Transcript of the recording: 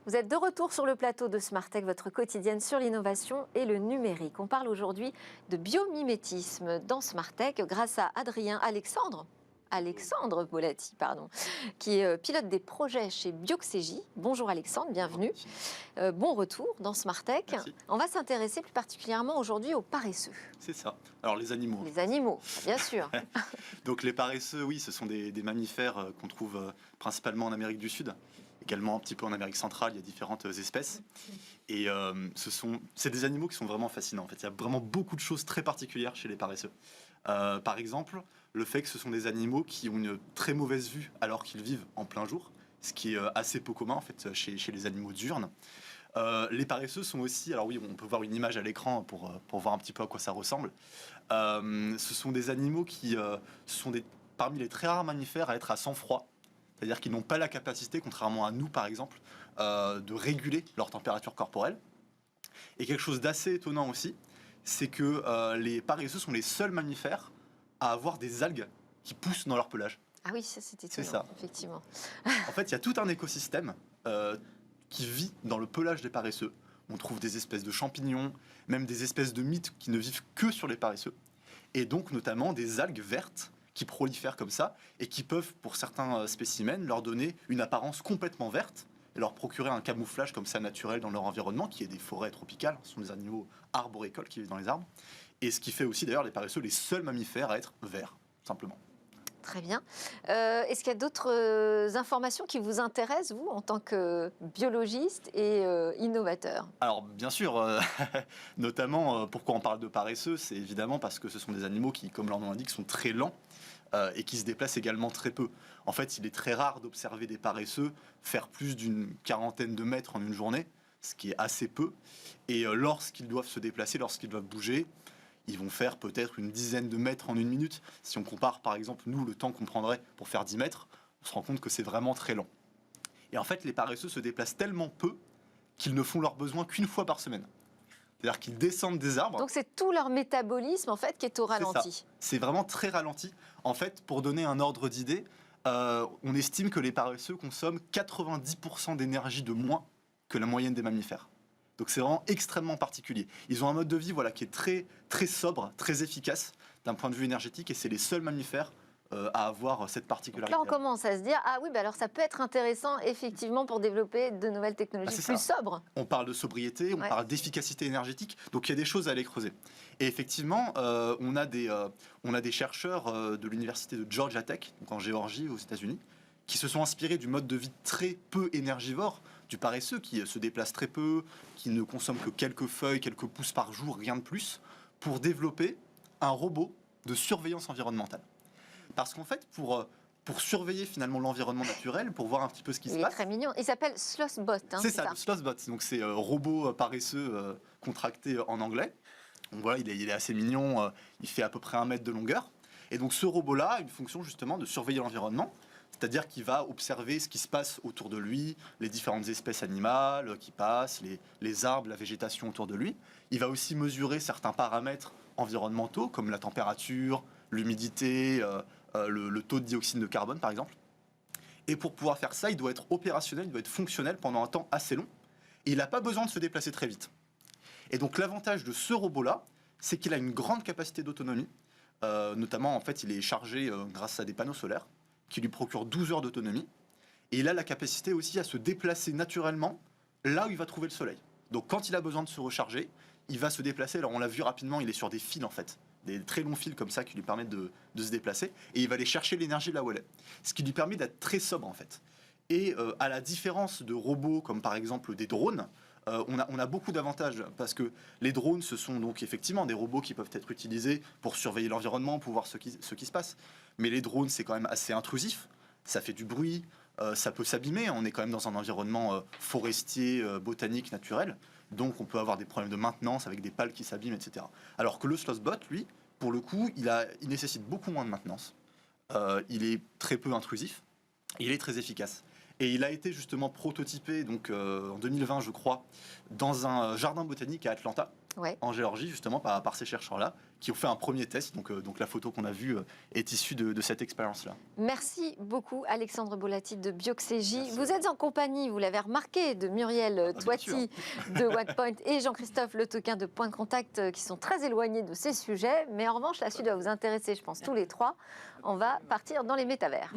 Vous êtes de retour sur le plateau de Smartech, votre quotidienne sur l'innovation et le numérique. On parle aujourd'hui de biomimétisme dans Smartech grâce à Alexandre Bolatti, qui est pilote des projets chez Bioxégie. Bonjour Alexandre, bienvenue. Bon retour dans Smartech. Merci. On va s'intéresser plus particulièrement aujourd'hui aux paresseux. C'est ça. Alors les animaux. Les animaux, bien sûr. Donc les paresseux, oui, ce sont des mammifères qu'on trouve principalement en Amérique du Sud, également un petit peu en Amérique centrale, il y a différentes espèces. Et c'est des animaux qui sont vraiment fascinants. En fait, il y a vraiment beaucoup de choses très particulières chez les paresseux. Par exemple, le fait que ce sont des animaux qui ont une très mauvaise vue alors qu'ils vivent en plein jour, ce qui est assez peu commun en fait chez les animaux diurnes. Les paresseux sont aussi, alors oui, on peut voir une image à l'écran pour voir un petit peu à quoi ça ressemble. Ce sont des animaux qui sont parmi les très rares mammifères à être à sang froid, c'est-à-dire qu'ils n'ont pas la capacité, contrairement à nous par exemple, de réguler leur température corporelle. Et quelque chose d'assez étonnant aussi, c'est que les paresseux sont les seuls mammifères à avoir des algues qui poussent dans leur pelage. Ah oui, ça c'est étonnant, ça. Effectivement. En fait, il y a tout un écosystème qui vit dans le pelage des paresseux. On trouve des espèces de champignons, même des espèces de mythes qui ne vivent que sur les paresseux. Et donc notamment des algues vertes qui prolifèrent comme ça et qui peuvent, pour certains spécimens, leur donner une apparence complètement verte et leur procurer un camouflage comme ça naturel dans leur environnement, qui est des forêts tropicales. Ce sont des animaux arboricoles qui vivent dans les arbres. Et ce qui fait aussi d'ailleurs les paresseux les seuls mammifères à être verts, simplement. Très bien. Est-ce qu'il y a d'autres informations qui vous intéressent, vous, en tant que biologiste et innovateur? Alors bien sûr, notamment pourquoi on parle de paresseux, c'est évidemment parce que ce sont des animaux qui, comme leur nom l'indique, sont très lents et qui se déplacent également très peu. En fait, il est très rare d'observer des paresseux faire plus d'une quarantaine de mètres en une journée, ce qui est assez peu. Et lorsqu'ils doivent se déplacer, lorsqu'ils doivent bouger, ils vont faire peut-être une dizaine de mètres en une minute. Si on compare par exemple, nous, le temps qu'on prendrait pour faire 10 mètres, on se rend compte que c'est vraiment très lent. Et en fait, les paresseux se déplacent tellement peu qu'ils ne font leurs besoins qu'une fois par semaine. C'est-à-dire qu'ils descendent des arbres. Donc c'est tout leur métabolisme en fait qui est au ralenti. C'est vraiment très ralenti. En fait, pour donner un ordre d'idée, on estime que les paresseux consomment 90% d'énergie de moins que la moyenne des mammifères. Donc c'est vraiment extrêmement particulier. Ils ont un mode de vie qui est très, très sobre, très efficace d'un point de vue énergétique, et c'est les seuls mammifères à avoir cette particularité. Là, on commence à se dire, ah oui, alors ça peut être intéressant effectivement pour développer de nouvelles technologies plus sobres. On parle de sobriété, on parle d'efficacité énergétique, donc il y a des choses à aller creuser. Et effectivement, on a des chercheurs de l'université de Georgia Tech, donc en Géorgie, aux États-Unis, qui se sont inspirés du mode de vie très peu énergivore du paresseux, qui se déplace très peu, qui ne consomme que quelques feuilles, quelques pousses par jour, rien de plus, pour développer un robot de surveillance environnementale. Parce qu'en fait, pour surveiller finalement l'environnement naturel, pour voir un petit peu ce qui se passe... Il est très mignon. Il s'appelle Slothbot. C'est ça, le Slothbot. Donc c'est robot paresseux contracté en anglais. Donc voilà, il est assez mignon. Il fait à peu près 1 mètre de longueur. Et donc ce robot-là a une fonction justement de surveiller l'environnement. C'est-à-dire qu'il va observer ce qui se passe autour de lui, les différentes espèces animales qui passent, les arbres, la végétation autour de lui. Il va aussi mesurer certains paramètres environnementaux, comme la température, l'humidité, le taux de dioxyde de carbone, par exemple. Et pour pouvoir faire ça, il doit être opérationnel, il doit être fonctionnel pendant un temps assez long. Et il n'a pas besoin de se déplacer très vite. Et donc l'avantage de ce robot-là, c'est qu'il a une grande capacité d'autonomie. Notamment, en fait, il est chargé grâce à des panneaux solaires qui lui procurent 12 heures d'autonomie. Et il a la capacité aussi à se déplacer naturellement là où il va trouver le soleil. Donc quand il a besoin de se recharger, il va se déplacer. Alors on l'a vu rapidement, il est sur des fils en fait. Des très longs fils comme ça qui lui permettent de se déplacer. Et il va aller chercher l'énergie là où elle est. Ce qui lui permet d'être très sobre en fait. Et à la différence de robots comme par exemple des drones, on a beaucoup d'avantages parce que les drones, ce sont donc effectivement des robots qui peuvent être utilisés pour surveiller l'environnement, pour voir ce qui se passe. Mais les drones, c'est quand même assez intrusif. Ça fait du bruit, ça peut s'abîmer. On est quand même dans un environnement forestier, botanique, naturel. Donc on peut avoir des problèmes de maintenance avec des pales qui s'abîment, etc. Alors que le Slothbot, lui, pour le coup, il nécessite beaucoup moins de maintenance. Il est très peu intrusif. Il est très efficace. Et il a été justement prototypé donc, en 2020, je crois, dans un jardin botanique à Atlanta, Ouais. en Géorgie, justement, par ces chercheurs-là, qui ont fait un premier test. Donc la photo qu'on a vue est issue de cette expérience-là. Merci beaucoup Alexandre Bolatti de Bioxégie. Merci. Vous êtes en compagnie, vous l'avez remarqué, de Muriel Toiti de Wattpoint et Jean-Christophe Le Toquin de Point de Contact, qui sont très éloignés de ces sujets. Mais en revanche, la suite va vous intéresser, je pense, tous les trois. On va partir dans les métavers.